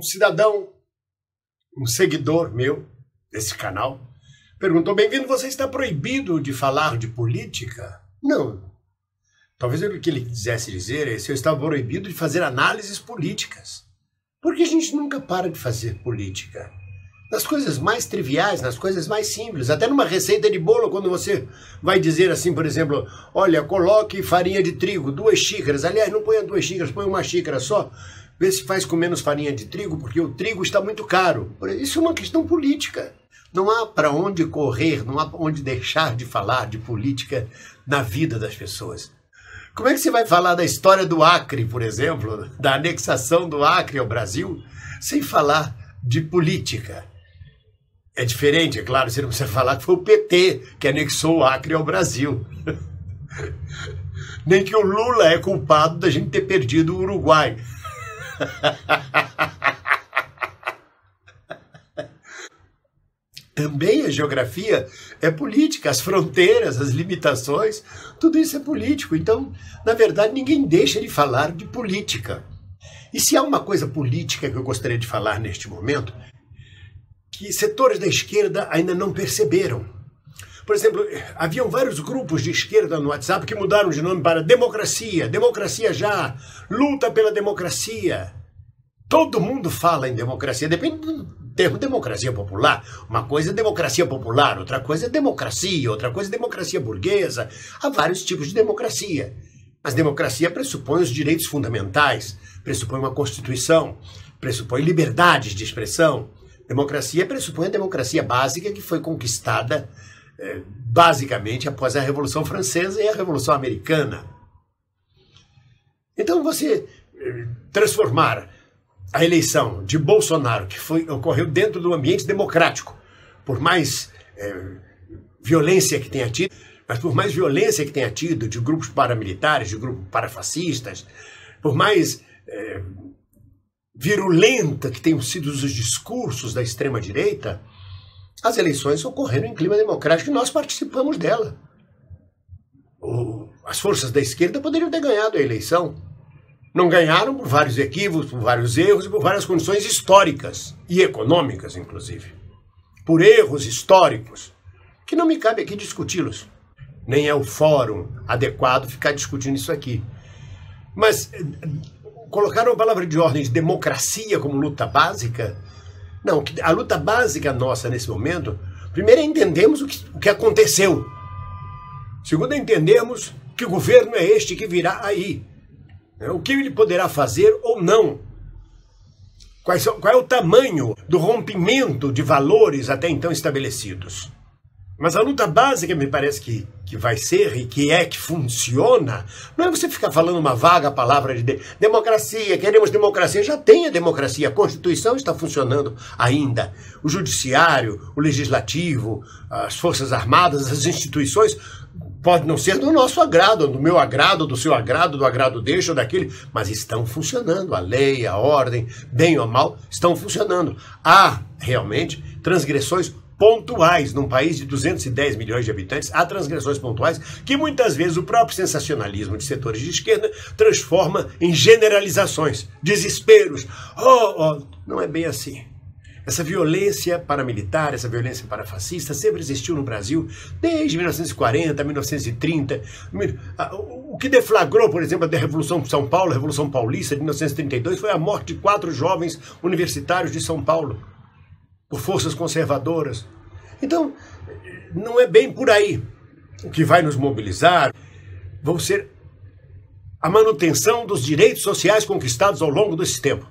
cidadão, um seguidor meu desse canal, perguntou: bem-vindo, você está proibido de falar de política? Não. Talvez o que ele quisesse dizer é se eu estava proibido de fazer análises políticas. Porque a gente nunca para de fazer política. Nas coisas mais triviais, nas coisas mais simples, até numa receita de bolo, quando você vai dizer assim, por exemplo, olha, coloque farinha de trigo, 2 xícaras, aliás, não ponha 2 xícaras, põe 1 xícara só, vê se faz com menos farinha de trigo, porque o trigo está muito caro. Isso é uma questão política. Não há para onde correr, não há onde deixar de falar de política na vida das pessoas. Como é que você vai falar da história do Acre, por exemplo, da anexação do Acre ao Brasil, sem falar de política? É diferente, é claro, você não precisa falar que foi o PT que anexou o Acre ao Brasil. Nem que o Lula é culpado da gente ter perdido o Uruguai. Também a geografia é política, as fronteiras, as limitações, tudo isso é político. Então, na verdade, ninguém deixa de falar de política. E se há uma coisa política que eu gostaria de falar neste momento, que setores da esquerda ainda não perceberam. Por exemplo, haviam vários grupos de esquerda no WhatsApp que mudaram de nome para democracia, democracia já, luta pela democracia. Todo mundo fala em democracia, depende do termo democracia popular. Uma coisa é democracia popular, outra coisa é democracia, outra coisa é democracia burguesa. Há vários tipos de democracia. Mas democracia pressupõe os direitos fundamentais, pressupõe uma constituição, pressupõe liberdades de expressão. Democracia pressupõe a democracia básica que foi conquistada basicamente após a Revolução Francesa e a Revolução Americana. Então você transformar a eleição de Bolsonaro, que ocorreu dentro do ambiente democrático, por mais violência que tenha tido, mas por mais violência que tenha tido de grupos paramilitares, de grupos parafascistas, por mais virulenta que tenham sido os discursos da extrema-direita, as eleições ocorreram em clima democrático e nós participamos dela. As forças da esquerda poderiam ter ganhado a eleição. Não ganharam por vários equívocos, por vários erros e por várias condições históricas e econômicas, inclusive. Por erros históricos, que não me cabe aqui discuti-los. Nem é o fórum adequado ficar discutindo isso aqui. Mas colocaram a palavra de ordem de democracia como luta básica? Não, a luta básica nossa nesse momento, primeiro é entendermos o que aconteceu. Segundo é entendermos que o governo é este que virá aí. O que ele poderá fazer ou não. Qual é o tamanho do rompimento de valores até então estabelecidos. Mas a luta básica me parece que vai ser e que funciona, não é você ficar falando uma vaga palavra de democracia, queremos democracia. Já tem a democracia, a Constituição está funcionando ainda. O Judiciário, o Legislativo, as Forças Armadas, as instituições, pode não ser do nosso agrado, do meu agrado, do seu agrado, do agrado deste ou daquele, mas estão funcionando. A lei, a ordem, bem ou mal, estão funcionando. Há realmente transgressões pontuais. Num país de 210 milhões de habitantes, há transgressões pontuais que muitas vezes o próprio sensacionalismo de setores de esquerda transforma em generalizações, desesperos. Não é bem assim. Essa violência paramilitar, essa violência parafascista sempre existiu no Brasil desde 1940, 1930. O que deflagrou, por exemplo, a Revolução de São Paulo, a Revolução Paulista de 1932, foi a morte de 4 jovens universitários de São Paulo por forças conservadoras. Então, não é bem por aí. O que vai nos mobilizar vão ser a manutenção dos direitos sociais conquistados ao longo desse tempo.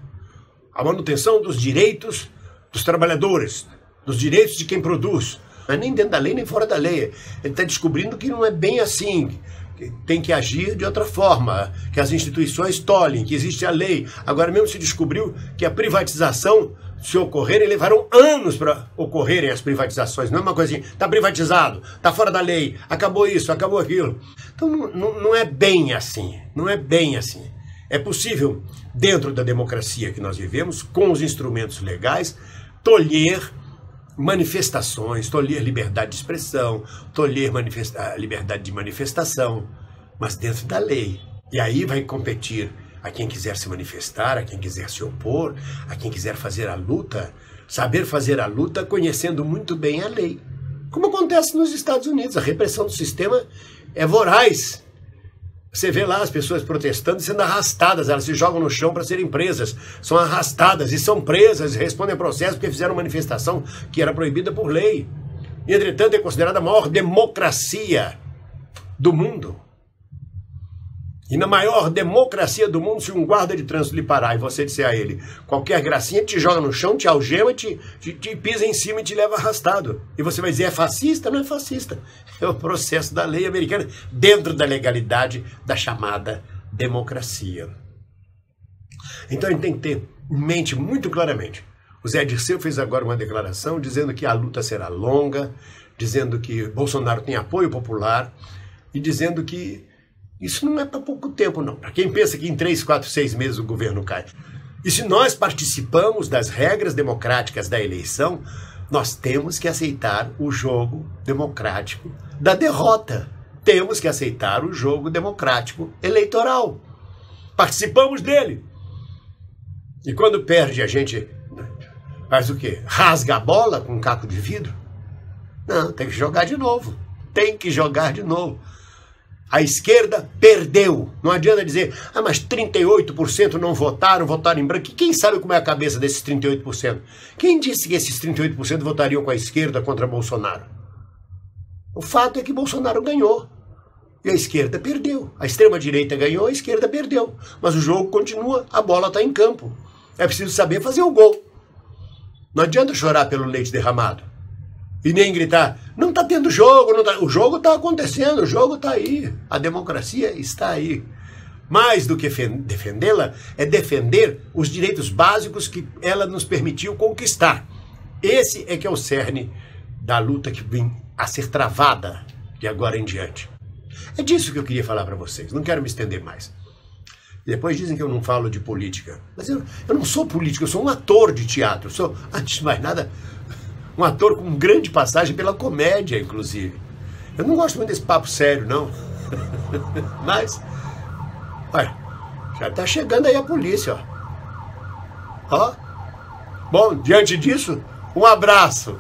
A manutenção dos direitos dos trabalhadores, dos direitos de quem produz. Não é nem dentro da lei, nem fora da lei. Ele está descobrindo que não é bem assim, que tem que agir de outra forma, que as instituições tolhem, que existe a lei. Agora mesmo se descobriu que a privatização, se ocorrerem, levaram anos para ocorrerem as privatizações. Não é uma coisa assim, está privatizado, está fora da lei, acabou isso, acabou aquilo. Então não é bem assim, não é bem assim. É possível, dentro da democracia que nós vivemos, com os instrumentos legais, tolher manifestações, tolher liberdade de expressão, tolher liberdade de manifestação, mas dentro da lei. E aí vai competir a quem quiser se manifestar, a quem quiser se opor, a quem quiser fazer a luta, saber fazer a luta conhecendo muito bem a lei. Como acontece nos Estados Unidos, a repressão do sistema é voraz. Você vê lá as pessoas protestando e sendo arrastadas, elas se jogam no chão para serem presas, são arrastadas e são presas, respondem a processo porque fizeram manifestação que era proibida por lei. E, entretanto, é considerada a maior democracia do mundo. E na maior democracia do mundo, se um guarda de trânsito lhe parar e você disser a ele qualquer gracinha, te joga no chão, te algema, te pisa em cima e te leva arrastado. E você vai dizer, é fascista? Não é fascista. É o processo da lei americana dentro da legalidade da chamada democracia. Então a gente tem que ter em mente muito claramente. O Zé Dirceu fez agora uma declaração dizendo que a luta será longa, dizendo que Bolsonaro tem apoio popular e dizendo que isso não é para pouco tempo, não. Para quem pensa que em 3, 4, 6 meses o governo cai. E se nós participamos das regras democráticas da eleição, nós temos que aceitar o jogo democrático da derrota. Temos que aceitar o jogo democrático eleitoral. Participamos dele. E quando perde, a gente faz o quê? Rasga a bola com um caco de vidro? Não, tem que jogar de novo. Tem que jogar de novo. A esquerda perdeu. Não adianta dizer, mas 38% não votaram, votaram em branco. E quem sabe como é a cabeça desses 38%? Quem disse que esses 38% votariam com a esquerda contra Bolsonaro? O fato é que Bolsonaro ganhou. E a esquerda perdeu. A extrema-direita ganhou, a esquerda perdeu. Mas o jogo continua, a bola está em campo. É preciso saber fazer o gol. Não adianta chorar pelo leite derramado. E nem gritar, não está tendo jogo, não tá... O jogo está acontecendo, o jogo está aí. A democracia está aí. Mais do que defendê-la, é defender os direitos básicos que ela nos permitiu conquistar. Esse é que é o cerne da luta que vem a ser travada de agora em diante. É disso que eu queria falar para vocês, não quero me estender mais. Depois dizem que eu não falo de política. Mas eu não sou político, eu sou um ator de teatro. Eu sou, antes de mais nada, um ator com grande passagem pela comédia, inclusive. Eu não gosto muito desse papo sério, não. Mas, olha, já está chegando aí a polícia, ó. Ó. Bom, diante disso, um abraço.